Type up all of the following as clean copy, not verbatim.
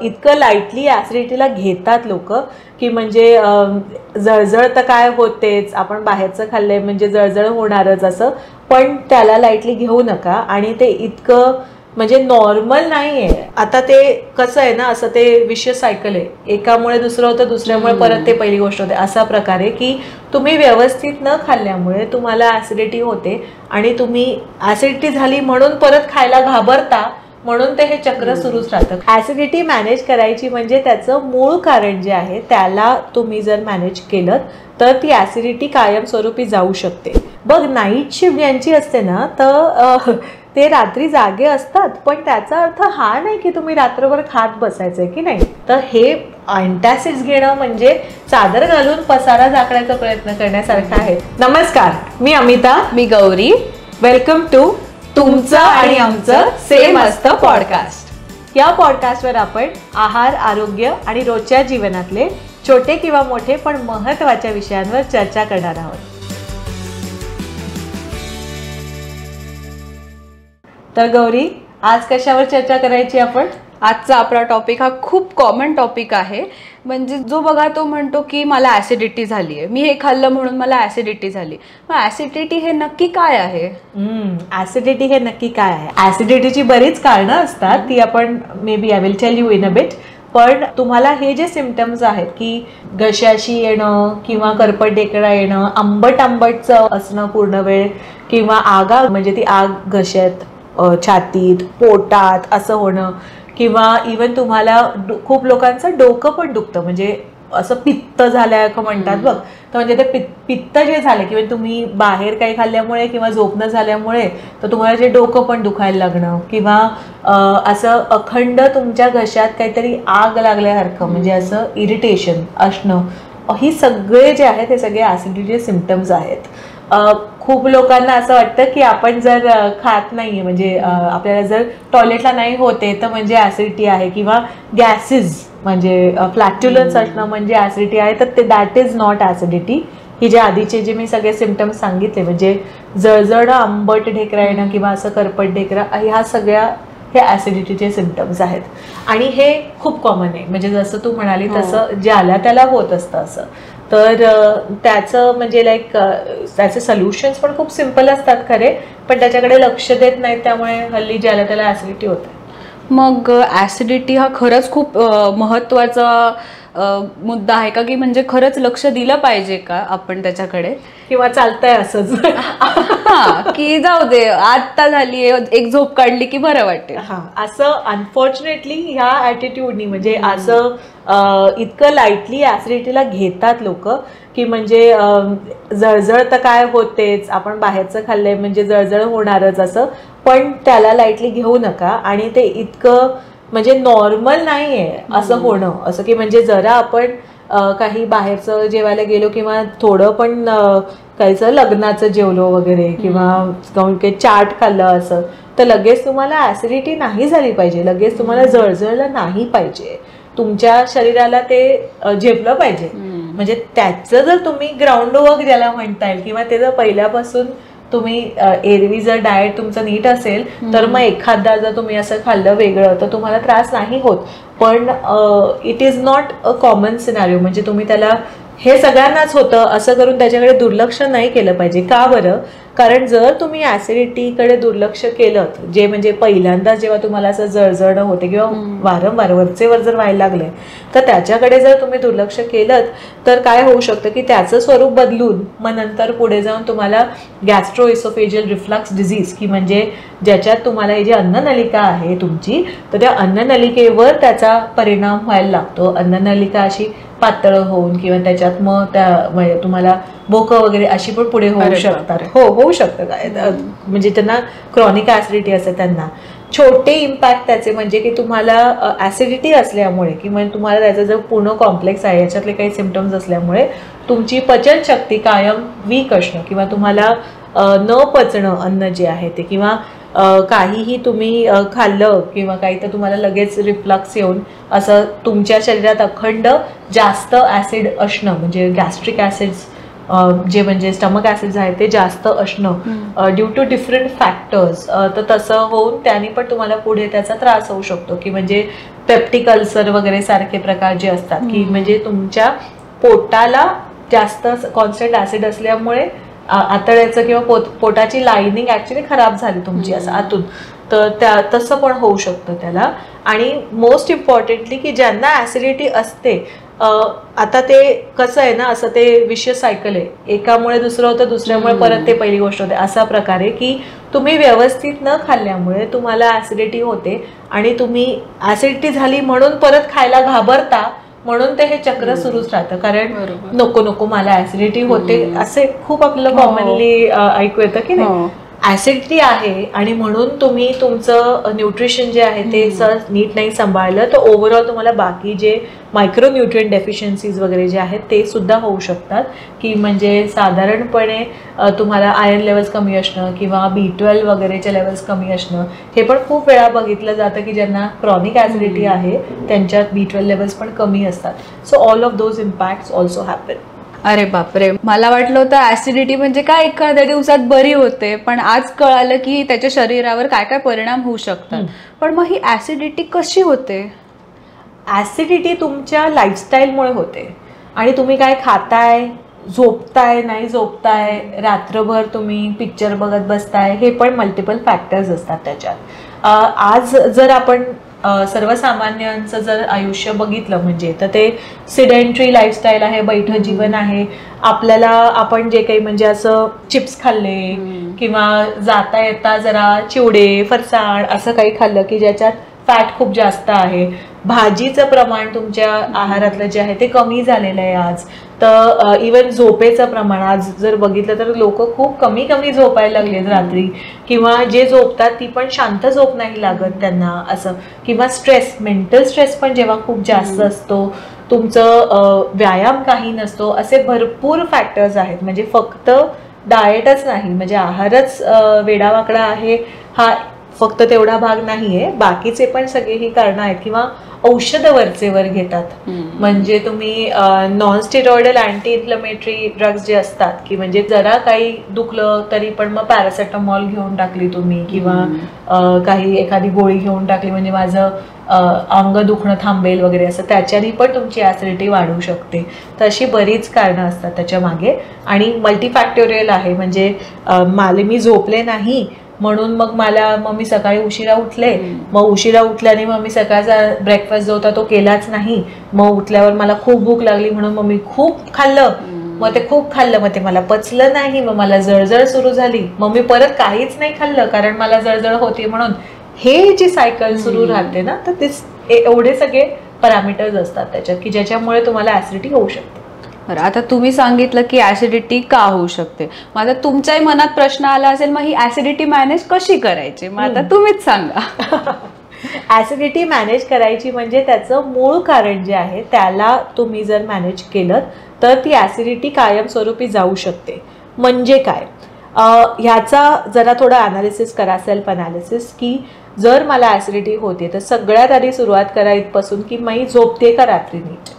इतकं लाईटली ॲसिडिटीला घेतात लोक की म्हणजे जळजळ तर काय होतेच, आपण बाहेरचं खाल्लंय म्हणजे जळजळ होणारच असं, पण त्याला लाईटली घेऊ नका. आणि ते इतकं म्हणजे नॉर्मल नाही आहे. आता ते कसं आहे ना, असं ते विशियस सायकल आहे, एकामुळे दुसरं होतं, दुसऱ्यामुळे परत ते पहिली गोष्ट होते, असा प्रकार आहे की तुम्ही व्यवस्थित न खाल्ल्यामुळे तुम्हाला ॲसिडिटी होते आणि तुम्ही ॲसिडिटी झाली म्हणून परत खायला घाबरता, म्हणून ते हे चक्र सुरूच राहतं. ॲसिडिटी मॅनेज करायची म्हणजे त्याचं मूळ कारण जे आहे त्याला तुम्ही जर मॅनेज केलं तर ती ॲसिडिटी कायमस्वरूपी जाऊ शकते. बघ, नाईट शिफ्ट ज्यांची असते ना, तर ते रात्री जागे असतात, पण त्याचा अर्थ हा नाही की तुम्ही रात्रभर खात बसायचंय की नाही. तर हे अँटासिड्स घेणं म्हणजे चादर घालून पसारा झाकण्याचा प्रयत्न करण्यासारखा आहे. नमस्कार, मी अमिता. मी गौरी. वेलकम टू तुमचं आणि आमचं सेम असतं पॉडकास्ट. या पॉडकास्टवर आपण आहार, आरोग्य आणि रोजच्या जीवनातले छोटे किंवा मोठे पण महत्त्वाच्या विषयांवर चर्चा करणार आहोत. तर गौरी, आज कशावर चर्चा करायची आपण? आजचा आपला टॉपिक हा खूप कॉमन टॉपिक आहे. म्हणजे जो बघा तो म्हणतो की मला ॲसिडिटी झाली आहे, मी हे खाल्लं म्हणून मला ॲसिडिटी झाली. मग ॲसिडिटी हे नक्की काय आहे? ॲसिडिटी हे नक्की काय आहे? ॲसिडिटीची बरीच कारणं असतात, ती आपण maybe I will tell you in a bit. पण तुम्हाला हे जे सिम्पटम्स आहेत की घशाशी येणं किंवा करपट डेकरा येणं, आंबट आंबटचं असणं पूर्ण वेळ, किंवा आगा म्हणजे ती आग घशात, छातीत, पोटात असं होणं, किंवा इवन तुम्हाला खूप लोकांचं डोकं पण दुखतं, म्हणजे असं पित्त झाल्यासारखं म्हणतात बघ. तर म्हणजे ते पित्त जे झालं किंवा तुम्ही बाहेर काही खाल्ल्यामुळे किंवा झोपणं झाल्यामुळे तर तुम्हाला जे डोकं पण दुखायला लागणं, किंवा असं अखंड तुमच्या घशात काहीतरी आग लागल्यासारखं म्हणजे असं इरिटेशन असणं, ही सगळे जे आहेत ते सगळे ॲसिडिटीचे सिम्पटम्स आहेत. खूप लोकांना असं वाटतं की आपण जर खात नाहीये, म्हणजे आपल्याला जर टॉयलेटला नाही होते तर म्हणजे ॲसिडिटी आहे, किंवा गॅसेस म्हणजे फ्लॅट्युलन्स असणं म्हणजे ॲसिडिटी आहे, तर ते दॅट इज नॉट ॲसिडिटी. ही जे आधीचे जे मी सगळे सिम्पटम्स सांगितले, म्हणजे जळजळ, आंबट ढेकरा येणं किंवा असं करपट ढेकरा, ह्या सगळ्या हे ॲसिडिटीचे सिम्पटम्स आहेत. आणि हे खूप कॉमन आहे, म्हणजे जसं तू म्हणाली तसं ज्याला त्याला होत असतं असं. तर त्याचं म्हणजे लाईक त्याचे सोल्युशन्स पण खूप सिम्पल असतात खरे, पण त्याच्याकडे लक्ष देत नाहीत, त्यामुळे हल्ली ज्याला त्याला ॲसिडिटी होते. मग ॲसिडिटी हा खरंच खूप महत्त्वाचा मुद्दा आहे का, की म्हणजे खरंच लक्ष दिलं पाहिजे का आपण त्याच्याकडे, किंवा चालतंय असंच की जाऊ दे आत्ता झाली एक झोप काढली की बरं वाटेल? असं अनफॉर्च्युनेटली ह्या ॲटिट्यूडनी म्हणजे असं इतकं लाईटली ॲसिडिटीला घेतात लोक की म्हणजे जळजळ तर काय होतेच, आपण बाहेरचं खाल्लंय म्हणजे जळजळ होणारच असं, पण त्याला लाईटली घेऊ नका. आणि ते इतकं म्हणजे नॉर्मल नाही आहे असं होणं, असं की म्हणजे जरा आपण काही बाहेरचं जेवायला गेलो किंवा थोडं पण काहीचं लग्नाचं जेवलो वगैरे, किंवा काही चाट खाल्लं असं, तर लगेच तुम्हाला ॲसिडिटी नाही झाली पाहिजे, लगेच तुम्हाला जळजळलं नाही पाहिजे, तुमच्या शरीराला ते झेपलं पाहिजे. म्हणजे त्याचं जर तुम्ही ग्राउंड वर्क ज्याला म्हणता येईल, किंवा ते जर पहिल्यापासून तुम्ही एरवी जर डाएट तुमचं नीट असेल तर मग एखादा जर तुम्ही असं खाल्लं वेगळं तर तुम्हाला त्रास नाही होत. पण it is not a common scenario, म्हणजे तुम्ही त्याला हे सगळ्यांनाच होतं असं करून त्याच्याकडे दुर्लक्ष नाही केलं पाहिजे. का बरं? कारण जर तुम्ही ॲसिडिटीकडे दुर्लक्ष केलं, जे म्हणजे पहिल्यांदा जेव्हा तुम्हाला असं जळजळणं होते किंवा वारंवार वरचेवर जर व्हायला लागले, तर त्याच्याकडे जर तुम्ही दुर्लक्ष केलं तर काय होऊ शकतं की त्याचं स्वरूप बदलून मग नंतर पुढे जाऊन तुम्हाला गॅस्ट्रोइसोफेजियल रिफ्लक्स डिझीज, की म्हणजे ज्याच्यात तुम्हाला ही जी अन्ननलिका आहे तुमची, तर त्या अन्ननलिकेवर त्याचा परिणाम व्हायला लागतो. अन्ननलिका अशी पातळ होऊन किंवा त्याच्यात मग त्या तुम्हाला भोकं वगैरे अशी पण पुढे होऊ शकतात. होऊ शकतं काय, म्हणजे त्यांना क्रॉनिक ॲसिडिटी असते त्यांना. छोटे इम्पॅक्ट त्याचे म्हणजे की तुम्हाला ॲसिडिटी असल्यामुळे किंवा तुम्हाला त्याचं जर पूर्ण कॉम्प्लेक्स आहे, याच्यातले काही सिम्पटम्स असल्यामुळे तुमची पचनशक्ती कायम वीक असणं, किंवा तुम्हाला न पचणं अन्न जे आहे ते, किंवा काहीही तुम्ही खाल्लं किंवा काही तर तुम्हाला लगेच रिफ्लक्स येऊन असं तुमच्या शरीरात अखंड जास्त ॲसिड असणं, म्हणजे गॅस्ट्रिक ॲसिड्स जे म्हणजे स्टमक ॲसिड्स आहेत ते जास्त असणं ड्यू टू डिफरंट फॅक्टर्स, तर तसं होऊन त्याने पण तुम्हाला पुढे त्याचा त्रास होऊ शकतो. की म्हणजे पेप्टिक अल्सर वगैरे सारखे प्रकार जे असतात की म्हणजे तुमच्या पोटाला जास्त कॉन्स्टंट ऍसिड असल्यामुळे आतड्याचं किंवा पोटाची लाइनिंग ऍक्च्युली खराब झाली तुमची असं आतून, तर तसं पण होऊ शकतं त्याला. आणि मोस्ट इम्पॉर्टंटली की ज्यांना ऍसिडिटी असते, आता ते कसं आहे ना, असं ते विशियस सायकल आहे, एकामुळे दुसरं होतं, दुसऱ्यामुळे परत ते पहिली गोष्ट होते, असा प्रकारे की तुम्ही व्यवस्थित न खाल्ल्यामुळे तुम्हाला ऍसिडिटी होते आणि तुम्ही ऍसिडिटी झाली म्हणून परत खायला घाबरता, म्हणून ते हे चक्र सुरूच राहतं. कारण नको नको मला ऍसिडिटी होते असे खूप आपल्याला कॉमनली ऐकू येतं की नाही. ऍसिडिटी आहे आणि म्हणून तुम्ही तुमचं न्यूट्रिशन जे आहे ते नीट नाही सांभाळलं तर ओव्हरऑल तुम्हाला बाकी जे मायक्रो न्यूट्रिएंट डेफिशियन्सीज वगैरे जे आहेत ते सुद्धा होऊ शकतात. की म्हणजे साधारणपणे तुम्हाला आयर्न लेवल्स कमी असणं किंवा B12 वगैरेचे लेवल्स कमी असणं, हे पण खूप वेळा बघितलं जातं की ज्यांना क्रॉनिक ऍसिडिटी आहे त्यांच्यात B12 लेवल्स पण कमी असतात. So all of those impacts also happen. अरे बापरे, मला वाटलं होतं ऍसिडिटी म्हणजे काय एखाद्या दिवसात बरी होते, पण आज कळालं की त्याच्या शरीरावर काय काय परिणाम होऊ शकतात. पण मग ही ऍसिडिटी कशी होते? ऍसिडिटी तुमच्या लाईफस्टाईलमुळे होते. आणि तुम्ही काय खाताय, झोपताय नाही झोपताय, रात्रभर तुम्ही पिक्चर बघत बसताय, हे पण मल्टिपल फॅक्टर्स असतात त्याच्यात. आज जर आपण सर्वसामान्यांचं जर आयुष्य बघितलं म्हणजे तर ते सिडेंटरी लाईफस्टाईल आहे, बैठं जीवन आहे. आपल्याला आपण जे काही म्हणजे असं चिप्स खाल्ले किंवा जाता येता जरा चिवडे फरसाण असं काही खाल्लं की ज्याच्यात फॅट खूप जास्त आहे. भाजीचं प्रमाण तुमच्या आहारातलं जे आहे ते कमी झालेलं आहे आज. तर इवन झोपेचं प्रमाण आज जर बघितलं तर लोक खूप कमी झोपायला लागलेत रात्री, किंवा जे झोपतात ती पण शांत झोप नाही लागत त्यांना असं. किंवा स्ट्रेस, मेंटल स्ट्रेस पण जेव्हा खूप जास्त असतो, तुमचं व्यायाम काही नसतो, असे भरपूर फॅक्टर्स आहेत. म्हणजे फक्त डाएटच नाही, म्हणजे आहारच वेडावाकडा आहे हा फक्त तेवढा भाग नाहीये, बाकीचे पण सगळे ही कारणं आहेत. किंवा औषधं वरचेवर घेतात, म्हणजे तुम्ही non steroidal anti inflammatory drugs जे असतात की म्हणजे जरा काही दुखलं तरी पण मग पॅरासेटामॉल घेऊन टाकली तुम्ही किंवा काही एखादी गोळी घेऊन टाकली म्हणजे माझं अंग दुखणं थांबेल वगैरे, असं त्याच्यानी पण तुमची ऍसिडिटी वाढू शकते. तर अशी बरीच कारणं असतात त्याच्या मागे आणि मल्टीफॅक्टोरियल आहे. म्हणजे मी झोपले नाही म्हणून मग मी सकाळी उशिरा उठले, मग उशिरा उठल्याने मग मी सकाळचा ब्रेकफास्ट जो होता तो केलाच नाही, मग उठल्यावर मला खूप भूक लागली म्हणून मग मी खूप खाल्लं, मग ते खूप खाल्लं, मग ते मला पचलं नाही, मग मला जळजळ सुरू झाली, मग मी परत काहीच नाही खाल्लं कारण मला जळजळ होती म्हणून. हे जी सायकल सुरू राहते ना, तर ते एवढे सगळे पॅरामीटर्स असतात त्याच्यात की ज्याच्यामुळे तुम्हाला ऍसिडिटी होऊ शकते. बरं, आता तुम्ही सांगितलं की ऍसिडिटी का होऊ शकते, मग आता तुमच्याही मनात प्रश्न आला असेल मग ही ऍसिडिटी मॅनेज कशी करायची, मग आता तुम्हीच सांगा. ऍसिडिटी मॅनेज करायची म्हणजे त्याचं मूळ कारण जे आहे त्याला तुम्ही जर मॅनेज केलं तर ती ऍसिडिटी कायमस्वरूपी जाऊ शकते. म्हणजे काय, ह्याचा जरा थोडं अनालिसिस करा, सेल्फ अनालिसिस, की जर मला ऍसिडिटी होते तर सगळ्यात आधी सुरुवात करा इथपासून की मी झोपते का रात्री नीट.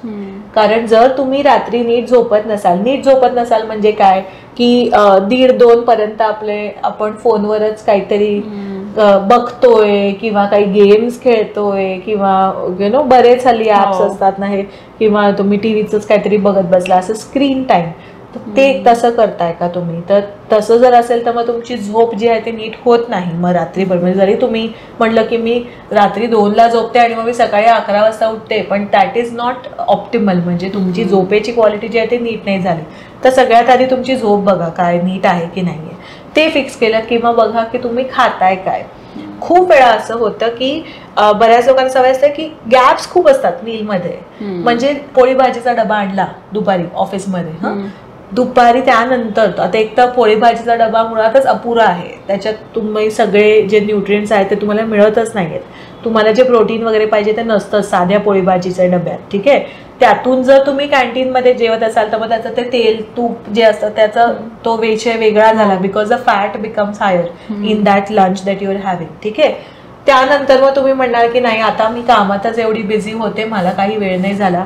कारण जर तुम्ही रात्री नीट झोपत नसाल म्हणजे काय की 1:30-2 पर्यंत आपण फोनवरच काहीतरी बघतोय किंवा काही गेम्स खेळतोय किंवा बरेच हल्ली ऍप्स असतात ना हे, किंवा तुम्ही टीव्हीच काहीतरी बघत बसला, असं स्क्रीन टाइम, ते तसं करताय का तुम्ही. तर तसं जर असेल तर मग तुमची झोप जी आहे ती नीट होत नाही. मग रात्रीभर म्हणजे जरी तुम्ही म्हटलं की मी रात्री 2ला झोपते आणि मग मी सकाळी 11 वाजता उठते, पण दॅट इज नॉट ऑप्टिमल. म्हणजे तुमची झोपेची क्वालिटी जी आहे ती नीट नाही झाली. तर सगळ्यात आधी तुमची झोप बघा काय नीट आहे की नाहीये, ते फिक्स केलं किंवा बघा की तुम्ही खाताय काय. खूप वेळा असं होतं की बऱ्याच लोकांना सवय असते की गॅप्स खूप असतात मीलमध्ये. म्हणजे पोळी भाजीचा डबा आणला दुपारी ऑफिसमध्ये, दुपारी त्यानंतर आता एक तर पोळी भाजीचा डबा मुळातच अपुरा आहे, त्याच्यात तुम्ही सगळे जे न्यूट्रिएंट्स आहेत ते तुम्हाला मिळतच नाहीयेत. तुम्हाला जे प्रोटीन वगैरे पाहिजे ते नसतं साध्या पोळी भाजीच्या डब्यात, ठीक आहे. त्यातून जर तुम्ही कॅन्टीनमध्ये जेवत असाल तर मग त्याचं ते तेल तूप जे असतं त्याचा तो विषय वेगळा झाला, because the fat becomes higher in that lunch that you are having, ठीक आहे. त्यानंतर मग तुम्ही म्हणणार की नाही आता मी कामातच एवढी बिझी होते, मला काही वेळ नाही झाला.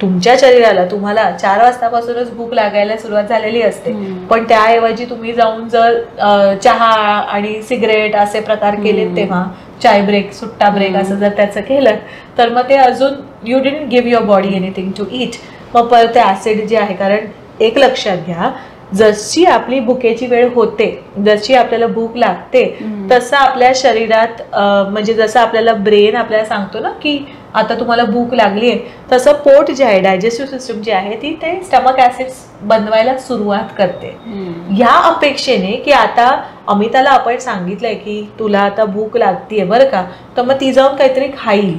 तुमच्या शरीराला तुम्हाला 4 वाजतापासूनच भूक लागायला सुरुवात झालेली असते, पण त्याऐवजी तुम्ही जाऊन जर चहा आणि सिगरेट असे प्रकार केलेत तेव्हा चाय ब्रेक, सुट्टा ब्रेक असं जर त्याचं केलं तर मग ते अजून you didn't give your body anything to eat. मग परत ते ऍसिड जे आहे, कारण एक लक्षात घ्या, जशी आपली भुकेची वेळ होते, जशी आपल्याला भूक लागते, तसं आपल्या शरीरात म्हणजे जसं आपल्याला ब्रेन आपल्याला सांगतो ना की आता तुम्हाला भूक लागली आहे, तसं पोट जे आहे, डायजेस्टिव्ह सिस्टम जी आहे ती ते स्टमक ऍसिड्स बनवायला सुरुवात करते. ह्या अपेक्षेने की आता अमिताला आपण सांगितलंय की तुला आता भूक लागतीये बरं का, तर मग ती जाऊन काहीतरी खाईल.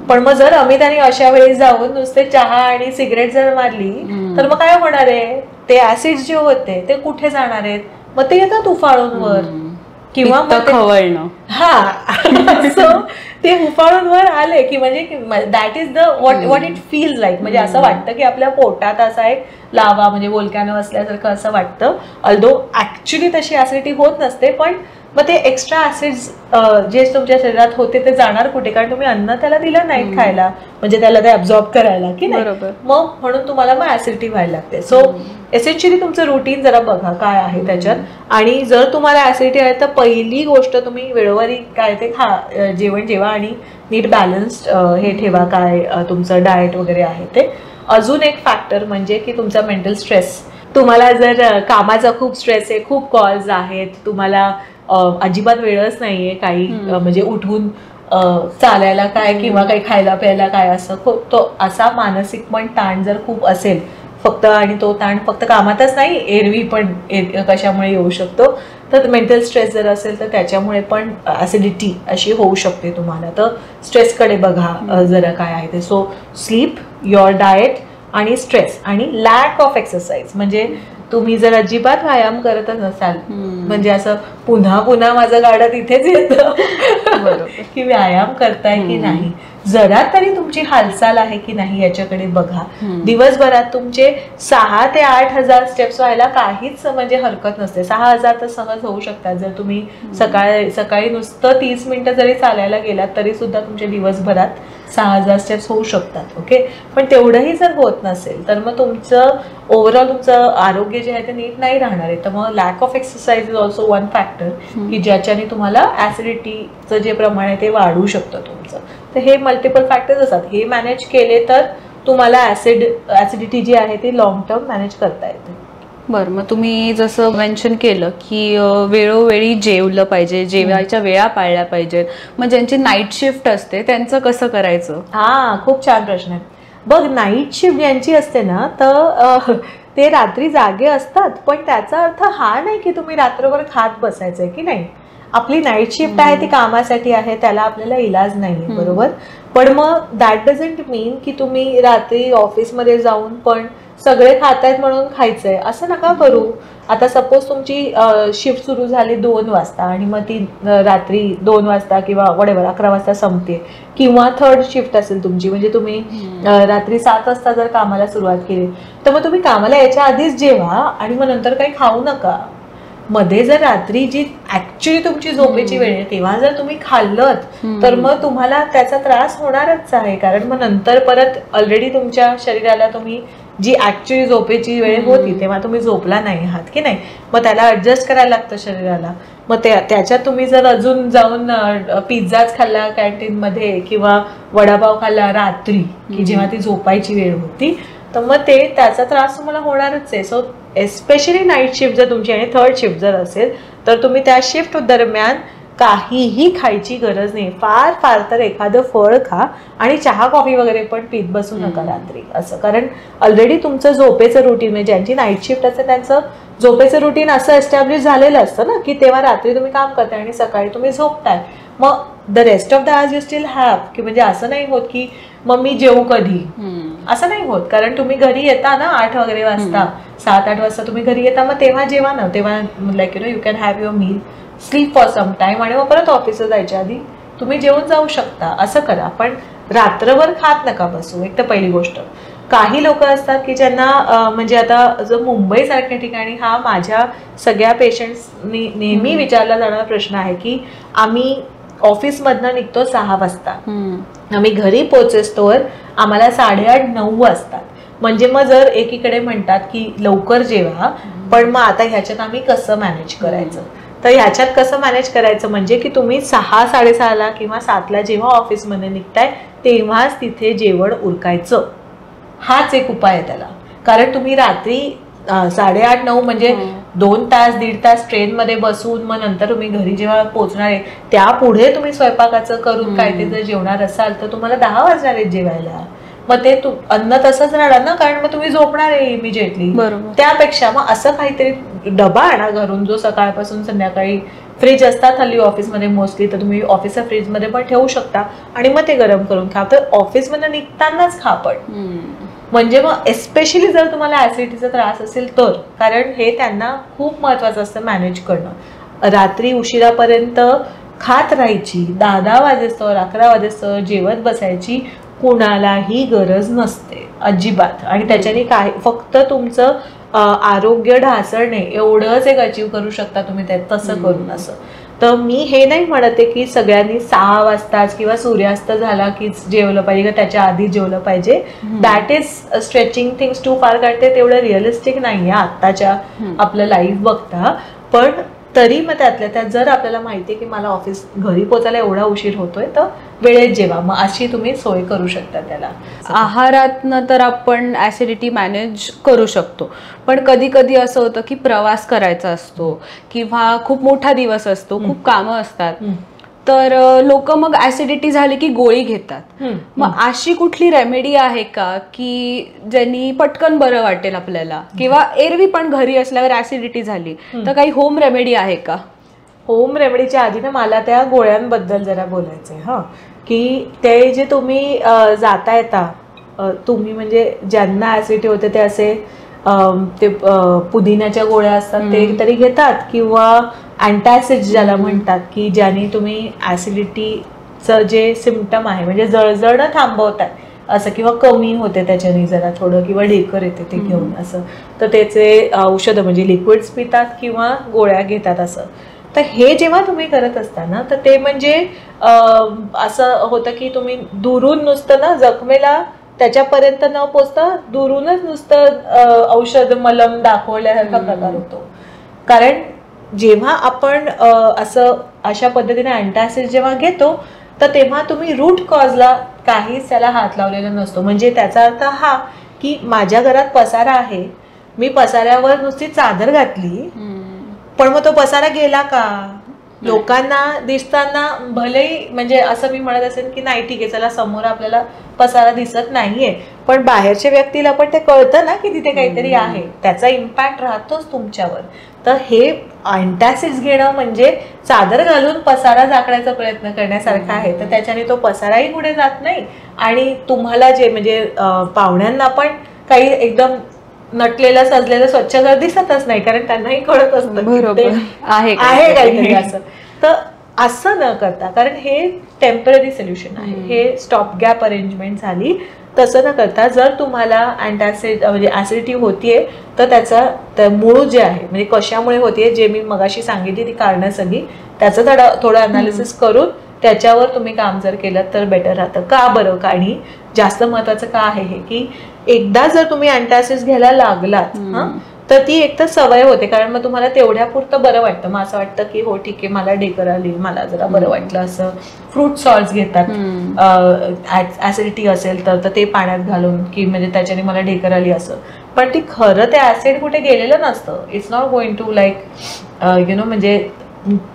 पण मग जर अमिताने अशा वेळेस जाऊन नुसते चहा आणि सिगरेट जर मारली तर मग काय होणार आहे, ते ऍसिड जे होते ते कुठे जाणार आहेत, मग ते येतात उफाळूनवर किंवा खवळणं. हा सो ते उफाळूनवर आले की म्हणजे that is the what it feels like. म्हणजे असं वाटतं की आपल्या पोटात असा एक लावा म्हणजे वोल्कॅनो असल्यासारखं असं वाटतं, ऑल्दो ऍक्च्युली तशी ऍसिडिटी होत नसते. पण मग ते एक्स्ट्रा ऍसिड्स जे तुमच्या शरीरात होते ते जाणार कुठे, कारण तुम्ही अन्न त्याला दिलं नाही खायला, म्हणजे त्याला ते अब्झॉर्ब करायला की नाही, मग म्हणून तुम्हाला मग ऍसिडिटी व्हायला लागते. सो एसेन्शियली तुमचं रुटीन जरा बघा काय आहे त्याच्यात. आणि जर तुम्हाला ऍसिडिटी आहे तर पहिली गोष्ट तुम्ही वेळोवेळी काय ते जेवण जेवा आणि नीट बॅलन्स्ड हे ठेवा काय तुमचं डाएट वगैरे आहे ते. अजून एक फॅक्टर म्हणजे की तुमचा मेंटल स्ट्रेस. तुम्हाला जर कामाचा खूप स्ट्रेस आहे, खूप कॉल्स आहेत, तुम्हाला अजिबात वेळच नाहीये काही म्हणजे उठून चालायला काय किंवा काही खायला प्यायला काय, असं तो असा मानसिक पण ताण जर खूप असेल फक्त, आणि तो ताण फक्त कामातच नाही, एरवी पण कशामुळे येऊ शकतो, तर मेंटल स्ट्रेस जर असेल तर त्याच्यामुळे पण ऍसिडिटी अशी होऊ शकते तुम्हाला. तर स्ट्रेसकडे बघा जरा काय आहे ते. सो स्लीप, युअर डाएट आणि स्ट्रेस आणि लॅक ऑफ एक्सरसाइज. म्हणजे तुम्ही जर अजिबात व्यायाम करतच नसाल, म्हणजे असं पुन्हा पुन्हा माझं गाडं तिथेच येतं की व्यायाम करताय की नाही, जरा तरी तुमची हालचाल आहे की नाही याच्याकडे बघा. दिवसभरात तुमचे 6 ते 8 हजार स्टेप्स व्हायला काहीच म्हणजे हरकत नसते. 6,000 तर सहज होऊ शकतात जर तुम्ही सकाळी नुसतं 30 मिनिटं जरी चालायला गेलात तरी सुद्धा तुमच्या दिवसभरात 6,000 स्टेप्स होऊ शकतात. ओके, पण तेवढंही जर होत नसेल तर मग तुमचं ओव्हरऑल तुमचं आरोग्य जे आहे ते नीट नाही राहणार आहे. तर मग lack of exercise is also one factor की ज्याच्याने तुम्हाला ऍसिडिटीचं जे प्रमाण आहे ते वाढू शकतं तुमचं. तर हे मल्टिपल फॅक्टर्स असतात, हे मॅनेज केले तर तुम्हाला ऍसिडिटी जी आहे ती लॉंग टर्म मॅनेज करता येते. बरं, मग तुम्ही जसं मेन्शन केलं की वेळोवेळी जेवलं पाहिजे, जेवायच्या वेळा पाळल्या पाहिजेत, मग ज्यांची नाईट शिफ्ट असते त्यांचं कसं करायचं? हा, खूप छान प्रश्न आहे. बघ, नाईट शिफ्ट ज्यांची असते ना तर ते रात्री जागे असतात, पण त्याचा अर्थ हा नाही की तुम्ही रात्रभर खात बसायचंय की नाही. आपली नाईट शिफ्ट आहे ती कामासाठी आहे, त्याला आपल्याला इलाज नाही, बरोबर. पण मग दॅट डझंट मीन की तुम्ही रात्री ऑफिसमध्ये जाऊन पण सगळे खातायत म्हणून खायचंय असं नका करू. आता सपोज तुमची शिफ्ट सुरू झाली 2 वाजता आणि मग ती रात्री 2 वाजता किंवा वडेवर 11 वाजता संपते, किंवा थर्ड शिफ्ट असेल तुमची, म्हणजे तुम्ही रात्री 7 वाजता जर कामाला सुरुवात केली तर मग तुम्ही कामाला यायच्या आधीच जेवा आणि मग नंतर काही खाऊ नका. मध्ये जर रात्री जी ऍक्च्युली तुमची झोपेची वेळ आहे तेव्हा जर तुम्ही खाल्लत तर मग तुम्हाला त्याचा त्रास होणारच आहे, कारण मग नंतर परत ऑलरेडी तुमच्या शरीराला तुम्ही जी ऍक्च्युअली झोपेची वेळ होती तेव्हा तुम्ही झोपला नाही आहात की नाही, मग त्याला ऍडजस्ट करायला लागतं शरीराला. मग त्याच्यात तुम्ही जर अजून जाऊन पिझ्झाच खाल्ला कॅन्टीन मध्ये किंवा वडापाव खाल्ला रात्री की जेव्हा ती झोपायची वेळ होती, तर मग त्याचा त्रास तुम्हाला होणारच आहे. सो एस्पेशली नाईट शिफ्ट जर तुमची आणि थर्ड शिफ्ट जर असेल तर तुम्ही त्या शिफ्ट दरम्यान काहीही खायची गरज नाही. फार फार तर एखादं फळ खा आणि चहा कॉफी वगैरे पण पीत बसू नका रात्री असं, कारण ऑलरेडी तुमचं झोपेचं रुटीन म्हणजे ज्यांची नाईट शिफ्ट असते त्यांचं झोपेचं रुटीन असं एस्टॅब्लिश झालेलं असतं ना की तेव्हा रात्री तुम्ही काम करताय आणि सकाळी तुम्ही झोपताय. मग the rest of the hours you still have, की म्हणजे असं नाही होत की मग मी जेवू कधी, असं नाही होत. कारण तुम्ही घरी येता ना 8 वगैरे वाजता, 7-8 वाजता तुम्ही घरी येता, मग तेव्हा जेवा ना, तेव्हा like you can have your meal, sleep for some time आणि मग परत ऑफिसला जायच्या आधी तुम्ही जेवून जाऊ शकता, असं करा. पण रात्रभर खात नका बसू, एक तर पहिली गोष्ट. काही लोक असतात की ज्यांना म्हणजे आता जो मुंबई सारख्या ठिकाणी हा माझ्या सगळ्या पेशंट्सनी नेहमी विचारला जाणारा प्रश्न आहे की आम्ही ऑफिसमधनं निघतो 6 वाजता, आम्ही घरी पोहोचेस्तोवर आम्हाला 8:30-9 वाजतात. म्हणजे मग जर एकीकडे म्हणतात की लवकर जेवा, पण मग आता ह्याच्यात आम्ही कसं मॅनेज करायचं, तर ह्याच्यात कसं मॅनेज करायचं म्हणजे की तुम्ही 6-6:30 किंवा 7 जेव्हा ऑफिसमध्ये निघताय तेव्हाच तिथे जेवण उरकायचं. हाच एक उपाय आहे त्याला. कारण तुम्ही रात्री 8:30-9 म्हणजे 2 तास 1.5 तास ट्रेनमध्ये बसून मग नंतर तुम्ही घरी जेव्हा पोहोचणार आहे त्यापुढे तुम्ही स्वयंपाकाचं करून काय ते जर जेवणार असाल तर तुम्हाला 10 वाजणार आहेत जेवायला. मग ते अन्न तसंच राहणार ना, कारण मग तुम्ही झोपणार आहे इमिजिएटली. त्यापेक्षा मग असं काहीतरी डबा आणा घरून जो सकाळपासून संध्याकाळी, फ्रीज असतात हल्ली ऑफिसमध्ये मोस्टली, तर तुम्ही ऑफिसच्या फ्रीजमध्ये पण ठेवू शकता आणि मग ते गरम करून खा. तर ऑफिसमध्ये निघतानाच खा पण. म्हणजे मग एस्पेशली जर तुम्हाला ऍसिडिटीचा त्रास असेल तर, कारण हे त्यांना खूप महत्वाचं असतं मॅनेज करणं. रात्री उशिरापर्यंत खात राहायची, 10 वाजेस्तवर 11 वाजेस्तवर जेवत बसायची कुणालाही गरज नसते अजिबात. आणि त्याच्याने काय फक्त तुमचं आरोग्य ढासळणे एवढंच एक अचीव करू शकता तुम्ही तसं करून. असं तर मी हे नाही म्हणते की सगळ्यांनी 6 वाजताच किंवा सूर्यास्त झाला की जेवलं पाहिजे किंवा त्याच्या आधी जेवलं पाहिजे. That is stretching things too far. काढते तेवढं रिअलिस्टिक नाहीये आत्ताच्या आपलं लाईफ बघता. पण तरी मग त्यातल्या त्यात जर आपल्याला माहिती आहे की मला ऑफिस घरी पोचायला एवढा उशीर होतोय तर वेळेत जेवा, मग अशी तुम्ही सोय करू शकता त्याला. आहारातनं तर आपण ऍसिडिटी मॅनेज करू शकतो, पण कधी कधी असं होतं की प्रवास करायचा असतो किंवा खूप मोठा दिवस असतो, खूप कामं असतात, तर लोक मग ऍसिडिटी झाली की गोळी घेतात. मग अशी कुठली रेमेडी आहे का की ज्यांनी पटकन बरं वाटेल आपल्याला, किंवा एरवी पण घरी असल्यावर ऍसिडिटी झाली तर काही होम रेमेडी आहे का? होम रेमेडीच्या आधी ना मला त्या गोळ्यांबद्दल जरा बोलायचंय. की ते जे तुम्ही जाता येता तुम्ही म्हणजे ज्यांना ऍसिडिटी होते ते असे ते पुदिन्याच्या गोळ्या असतात ते तरी घेतात, किंवा अँटासिड ज्याला म्हणतात की ज्याने तुम्ही ऍसिडिटीचं जे सिम्पटम आहे म्हणजे जळजळणं थांबवतात असं, किंवा कमी होते त्याच्याने जरा थोडं, किंवा ढेकर येते ते घेऊन असं. तर त्याचे औषधं म्हणजे लिक्विड्स पितात किंवा गोळ्या घेतात असं. तर हे जेव्हा तुम्ही करत असता ना तर ते म्हणजे असं होतं की तुम्ही दुरून नुसतं ना जखमेला त्याच्यापर्यंत न पोचता दुरूनच नुसतं औषध मलम दाखवल्यासारखा प्रकार होतो. कारण जेव्हा आपण अशा पद्धतीने अँटासिड जेव्हा घेतो तर तेव्हा तुम्ही रूट कॉजला काहीच त्याला हात लावलेला नसतो. म्हणजे त्याचा अर्थ हा की माझ्या घरात पसारा आहे, मी पसाऱ्यावर नुसती चादर घातली पण मग तो पसारा गेला का? लोकांना दिसताना भलेही म्हणजे असं मी म्हणत असेल की नाही ठीक आहे चला समोर आपल्याला पसारा दिसत नाहीये, पण बाहेरच्या व्यक्तीला पण ते कळतं ना की तिथे काहीतरी आहे, त्याचा इम्पॅक्ट राहतोच तुमच्यावर. तर हे अँटासिड्स घेणं म्हणजे चादर घालून पसारा झाकण्याचा प्रयत्न करण्यासारखा आहे. तर त्याच्याने तो पसाराही पुढे जात नाही आणि तुम्हाला जे म्हणजे पाहुण्यांना पण काही एकदम नटलेलं सजलेलं स्वच्छ घर दिसतच नाही, कारण त्यांनाही कळत असतं आहे काहीतरी असं. तर असं न करता, कारण हे टेम्पररी सोल्युशन आहे, हे स्टॉप गॅप अरेंजमेंट झाली, तसं न करता जर तुम्हाला अँटासिड म्हणजे ऍसिडिटी होतीये तर त्याचा मूळ जे आहे म्हणजे कशामुळे होतीये जे मी मगाशी सांगितली ती कारणं सगळी, त्याचं थोडं अनालिसिस करून त्याच्यावर तुम्ही काम जर केलं तर बेटर राहतं. का बरं? आणि जास्त महत्वाचं का आहे हे की एकदा जर तुम्ही अँटासिड्स घ्यायला लागलात तर ती एक तर सवय होते, कारण मग तुम्हाला तेवढ्या पुरतं बरं वाटतं. मग असं वाटतं की हो ठीक आहे मला ढेकर आली, मला जरा बरं वाटलं असं. फ्रूट सॉल्ट्स घेतात ऍसिडिटी असेल तर ते पाण्यात घालून की म्हणजे त्याच्याने मला ढेकर आली असं, पण ती खरं ते ऍसिड कुठे गेलेलं नसतं. It's not going to like म्हणजे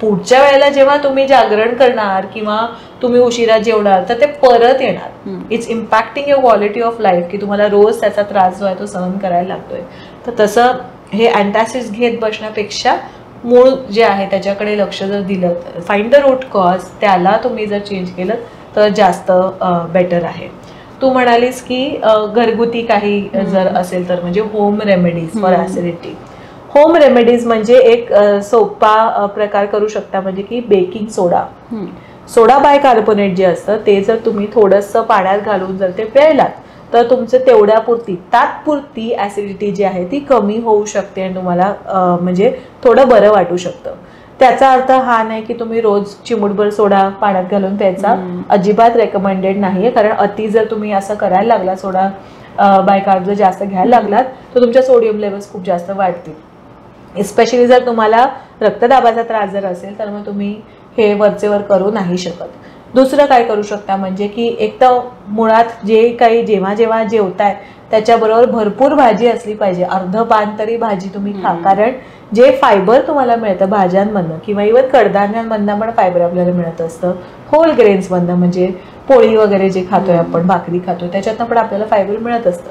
पुढच्या वेळेला जेव्हा तुम्ही जागरण करणार किंवा तुम्ही उशिरा जेवणार तर ते परत येणार. It's impacting your quality of life की तुम्हाला रोज त्याचा त्रास जो आहे तो सहन करायला लागतोय. तर तसं हे अँटासिड्स घेत बसण्यापेक्षा मूळ जे आहे त्याच्याकडे लक्ष जर दिलं, फाइंड द रूट कॉज, त्याला तुम्ही जर चेंज केलं तर जास्त बेटर आहे. तू म्हणालीस की घरगुती काही जर असेल तर म्हणजे home remedies for acidity. Home remedies म्हणजे एक सोपा प्रकार करू शकता म्हणजे की बेकिंग सोडा बायकार्बोनेट जे असतं ते जर तुम्ही थोडंसं पाण्यात घालून जर ते प्यायलात तर तुमचं तेवढ्यापुरती तात्पुरती ऍसिडिटी जी आहे ती कमी होऊ शकते आणि तुम्हाला म्हणजे थोडं बरं वाटू शकतं. त्याचा अर्थ हा नाही की तुम्ही रोज चिमूटभर सोडा पाण्यात घालून प्यायचा, अजिबात रेकमेंडेड नाहीये. कारण अति जर तुम्ही असं करायला लागला, सोडा बायकार्ब जर जास्त घ्यायला लागलात तर तुमच्या सोडियम लेवल्स खूप जास्त वाढतील एस्पेशली जर तुम्हाला रक्तदाबाचा त्रास जर असेल तर मग तुम्ही हे वरचेवर करू नाही शकत. दुसरं काय करू शकता म्हणजे की एक तर मुळात जे काही जेव्हा जेव्हा जेवताय त्याच्याबरोबर भरपूर भाजी असली पाहिजे. अर्ध पान तरी भाजी तुम्ही खा, कारण जे फायबर तुम्हाला मिळतं भाज्यांमधनं किंवा इव्हन कडधान्यांमधनं पण फायबर आपल्याला मिळत असतं. होल ग्रेन्समधनं म्हणजे पोळी वगैरे जे खातोय आपण, भाकरी खातोय, त्याच्यातनं पण आपल्याला फायबर मिळत असतं.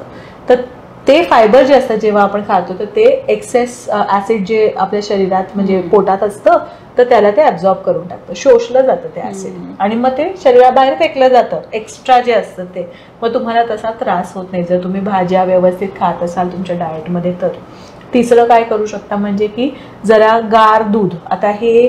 तर ते फायबर जे असतं जेव्हा आपण खातो तर ते एक्सेस ऍसिड जे आपल्या शरीरात म्हणजे पोटात असतं तर त्याला ते ॲब्झॉर्ब करून टाकतं, शोषलं जातं ते ऍसिड आणि मग ते शरीराबाहेर फेकलं जातं एक्स्ट्रा जे असतं ते. मग तुम्हाला तसा त्रास होत नाही जर तुम्ही भाज्या व्यवस्थित खात असाल तुमच्या डाएटमध्ये तर. तिसरं काय करू शकता म्हणजे की जरा गार दूध. आता हे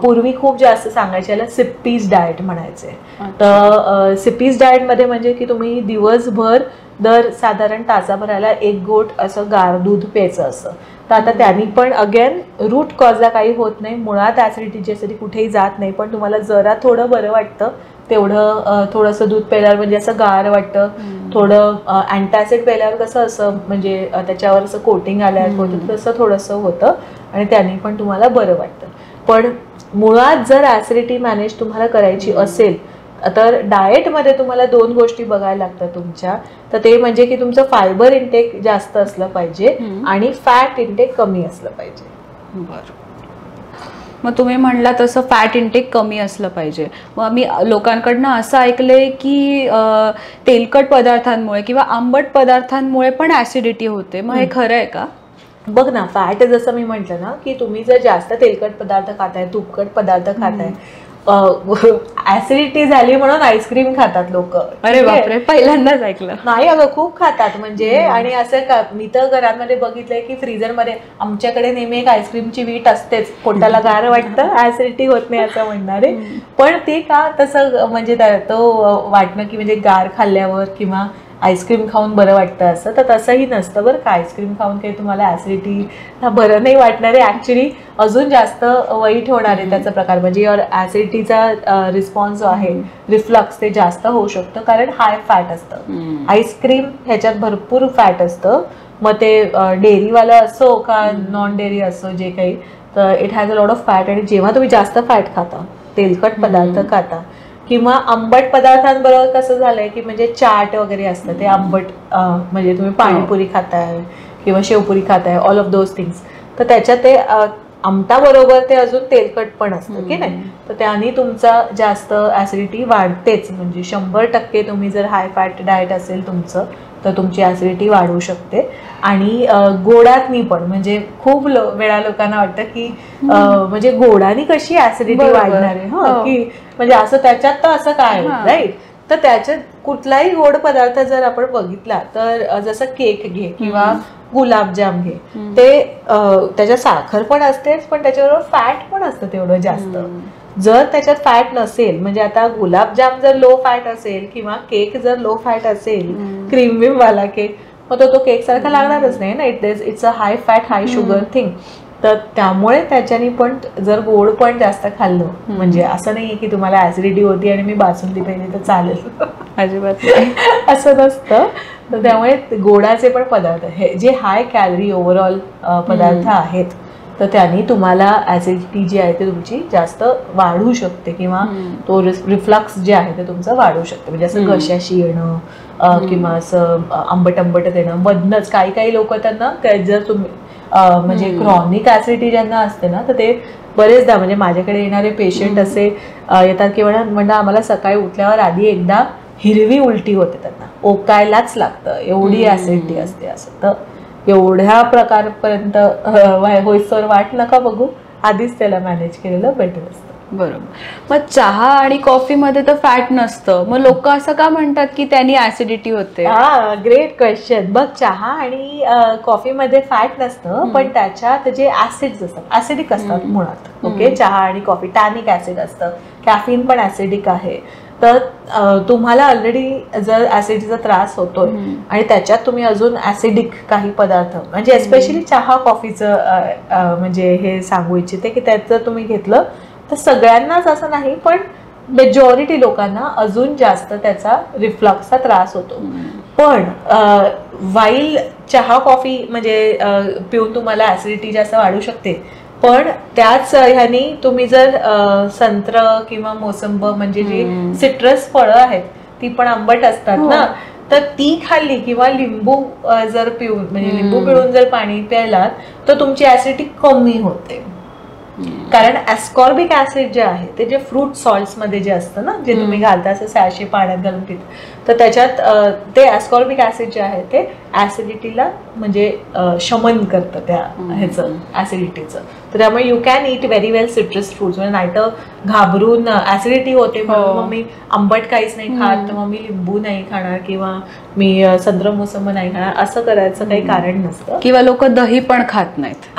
पूर्वी खूप जास्त सांगायचे याला सिप्पीज डाएट म्हणायचे. तर सिप्पीज डाएटमध्ये म्हणजे की तुम्ही दिवसभर दर साधारण तासाभराला 1 गोट असं गार दूध प्यायचं असतं. तर आता त्यांनी पण अगेन रूट कॉजला काही होत नाही, मुळात ऍसिडिटी साठी कुठेही जात नाही, पण तुम्हाला जरा थोडं बरं वाटतं तेवढं थोडंसं दूध प्यायल्यावर म्हणजे असं गार वाटतं. थोडं अँटासिड प्यायल्यावर कसं असं म्हणजे त्याच्यावर असं कोटिंग आल्यावर होतं तसं थोडंसं होतं आणि त्यांनी पण तुम्हाला बरं वाटतं. पण मुळात जर ऍसिडिटी मॅनेज तुम्हाला करायची असेल तर डाएटमध्ये तुम्हाला 2 गोष्टी बघायला लागतात तुमच्या. तर ते म्हणजे की तुमचं फायबर इंटेक जास्त असलं पाहिजे आणि फॅट इंटेक कमी असलं पाहिजे. बरं. मग तुम्ही म्हणला तसं फॅट इंटेक कमी असलं पाहिजे. मग मी लोकांकडनं असं ऐकलंय की तेलकट पदार्थांमुळे किंवा आंबट पदार्थांमुळे पण ऍसिडिटी होते. मग हे खरं आहे का? बघ ना, फॅट जसं मी म्हटलं ना की तुम्ही जर जास्त तेलकट पदार्थ खाताय, तुपकट पदार्थ खाताय, ऍसिडिटी झाली म्हणून आईस्क्रीम खातात लोक. अरे बापरे, पहिल्यांदाच ऐकलं. नाही अगं, खूप खातात म्हणजे. आणि असं मी तर घरांमध्ये बघितलंय की फ्रीजरमध्ये आमच्याकडे नेहमी एक आईस्क्रीमची वीट असतेच. पोटाला गार वाटतं, ऍसिडिटी होत नाही असं म्हणणारे. पण ते का तसं म्हणजे तो वाटणं की म्हणजे गार खाल्ल्यावर किंवा आईस्क्रीम खाऊन बरं वाटतं असं, तर तसंही नसतं बरं का. आईस्क्रीम खाऊन काही तुम्हाला ऍसिडिटी बरं नाही वाटणार आहे, ऍक्च्युली अजून जास्त वाईट होणार आहे त्याचा प्रकार. म्हणजे ऍसिडिटीचा रिस्पॉन्स जो आहे, रिफ्लक्स, ते जास्त होऊ शकतं कारण हाय फॅट असतं. आईस्क्रीम ह्याच्यात भरपूर फॅट असतं. मग ते डेअरीवाला असो का नॉन डेअरी असो जे काही, तर it has a lot of fat. आणि जेव्हा तुम्ही जास्त फॅट खाता, तेलकट पदार्थ खाता किंवा आंबट पदार्थांबरोबर कसं झालंय की म्हणजे चाट वगैरे असतं ते आंबट, म्हणजे तुम्ही पाणीपुरी खाताय किंवा शेवपुरी खाताय, ऑल ऑफ दोज थिंग्स, तर त्याच्यात ते आमटाबरोबर ते अजून तेलकट पण असतं की नाही. तर त्याने तुमचा जास्त ऍसिडिटी वाढतेच. म्हणजे 100% तुम्ही जर हाय फॅट डाएट असेल तुमचं तर तुमची ऍसिडिटी वाढू शकते. आणि गोडातनी पण म्हणजे खूप वेळा लोकांना वाटतं की म्हणजे गोडानी कशी ऍसिडिटी वाढणार आहे, की म्हणजे असं त्याच्यात तर असं काय राईट. तर त्याच्यात कुठलाही गोड पदार्थ जर आपण बघितला तर जसं केक घे किंवा गुलाबजाम घे, ते त्याच्यात साखर पण असतेच पण त्याच्याबरोबर फॅट पण असतं तेवढं जास्त. जर त्याच्यात फॅट नसेल, म्हणजे आता गुलाबजाम जर लो फॅट असेल किंवा केक जर लो फॅट असेल, क्रीम वाला केक, मग तो केक सारखा लागणारच नाही ना. It's a high fat high sugar thing. तर त्यामुळे त्याच्याने पण जर गोड पण जास्त खाल्लं, म्हणजे असं नाहीये की तुम्हाला ऍसिडिटी होती आणि मी बासुंदी पेली तर चालेल, अजिबात असं नसतं. तर त्यामुळे गोडाचे पण पदार्थ हे जे हाय कॅलरी ओव्हरऑल पदार्थ आहेत, तर त्यांनी तुम्हाला ऍसिडिटी जी आहे ती तुमची जास्त वाढू शकते किंवा तो रिफ्लक्स जे आहे ते तुमचं वाढू शकते. म्हणजे असं घशाशी येणं किंवा असं आंबट येणं मधनच. काही लोक त्यांना जर तुम्ही म्हणजे क्रॉनिक ऍसिडिटी ज्यांना असते ना, तर ते बरेचदा म्हणजे माझ्याकडे येणारे पेशंट असे येतात की म्हणजे आम्हाला सकाळी उठल्यावर आधी एकदा हिरवी उलटी होते, त्यांना ओकायलाच लागतं, एवढी ऍसिडिटी असते. असं तर एवढ्या प्रकारपर्यंत होईसर वाट नका बघू, आधीच त्याला मॅनेज केलेलं बेटर असतं. बरोबर. मग चहा आणि कॉफीमध्ये तर फॅट नसतं, मग लोक असं का म्हणतात की त्यांनी ऍसिडिटी होते? Great question. बघ, चहा आणि कॉफीमध्ये फॅट नसतं, पण त्याच्यात जे ऍसिड्स असतात, ऍसिडिक असतात मुळात. ओके, चहा आणि कॉफी टॅनिक ऍसिड असतं, कॅफीन पण ऍसिडिक आहे. तर तुम्हाला ऑलरेडी जर ऍसिडिटीचा त्रास होतोय आणि त्याच्यात तुम्ही अजून ऍसिडिक काही पदार्थ, म्हणजे एस्पेशली चहा कॉफीचं म्हणजे हे सांगू इच्छिते की त्याचं तुम्ही घेतलं तर सगळ्यांनाच असं नाही, पण मेजॉरिटी लोकांना अजून जास्त त्याचा रिफ्लक्सचा त्रास होतो. पण वाईल चहा कॉफी म्हणजे पिऊन तुम्हाला ऍसिडिटी जास्त वाढू शकते, पण त्याच ह्यानी तुम्ही जर संत्र किंवा मोसंब म्हणजे जी सिट्रस फळं आहेत ती पण आंबट असतात ना, तर ती खाल्ली किंवा लिंबू जर पिऊन म्हणजे लिंबू पिळून जर पाणी प्यायलात तर तुमची ऍसिडिटी कमी होते. कारण ऍस्कॉर्बिक ऍसिड जे आहे ते जे फ्रूट सॉल्ट्स मध्ये जे असतं ना, जे तुम्ही घालता असं सॅशे पाण्यात घालून पिता, तर त्याच्यात ते ऍस्कॉर्बिक ऍसिड जे आहे ते ऍसिडिटीला म्हणजे शमन करतं त्या ह्याचं ऍसिडिटीचं. तर त्यामुळे you can eat very well citrus fruits. म्हणजे नाहीतर घाबरून ऍसिडिटी होते म्हणून मग मी आंबट काहीच नाही खात, तर मग मी लिंबू नाही खाणार किंवा मी संत्र मोसंब नाही खाणार, असं करायचं काही कारण नसतं. किंवा लोक दही पण खात नाहीत.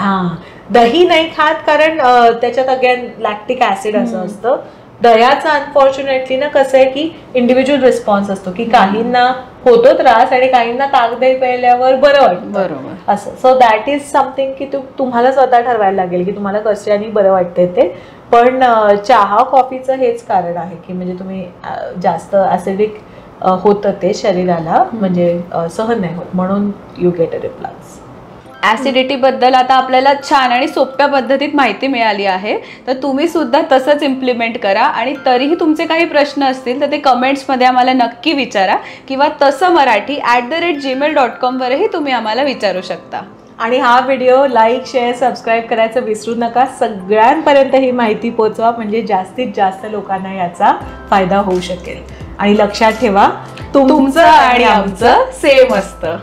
दही नाही खात कारण त्याच्यात अगेन लॅक्टिक ऍसिड असं असतं. दह्याचं अनफॉर्च्युनेटली ना कसं आहे की इंडिव्हिज्युअल रिस्पॉन्स असतो, की काहींना होतो त्रास आणि काहींना ताक दही प्यायल्यावर बरं वाटतं. बरोबर. असं. सो दॅट इज समथिंग की तुम्हाला स्वतः ठरवायला लागेल की तुम्हाला कशाने बरं वाटतंय ते. पण चहा कॉफीचं हेच कारण आहे की म्हणजे तुम्ही जास्त ऍसिडिक होतं ते शरीराला, म्हणजे सहन नाही होत, म्हणून you get a reflux. Acidity बद्दल आता आपल्याला छान आणि सोप्या पद्धतीत माहिती मिळाली आहे, तर तुम्ही सुद्धा तसंच इम्प्लिमेंट करा. आणि तरीही तुमचे काही प्रश्न असतील तर ते कमेंट्समध्ये आम्हाला नक्की विचारा, किंवा तसं मराठी@gmail.com वरही तुम्ही आम्हाला विचारू शकता. आणि हा व्हिडिओ लाईक, शेअर, सबस्क्राईब करायचं विसरू नका. सगळ्यांपर्यंत ही माहिती पोहोचवा म्हणजे जास्तीत जास्त लोकांना याचा फायदा होऊ शकेल. आणि लक्षात ठेवा, तुमचं आणि आमचं सेम असतं.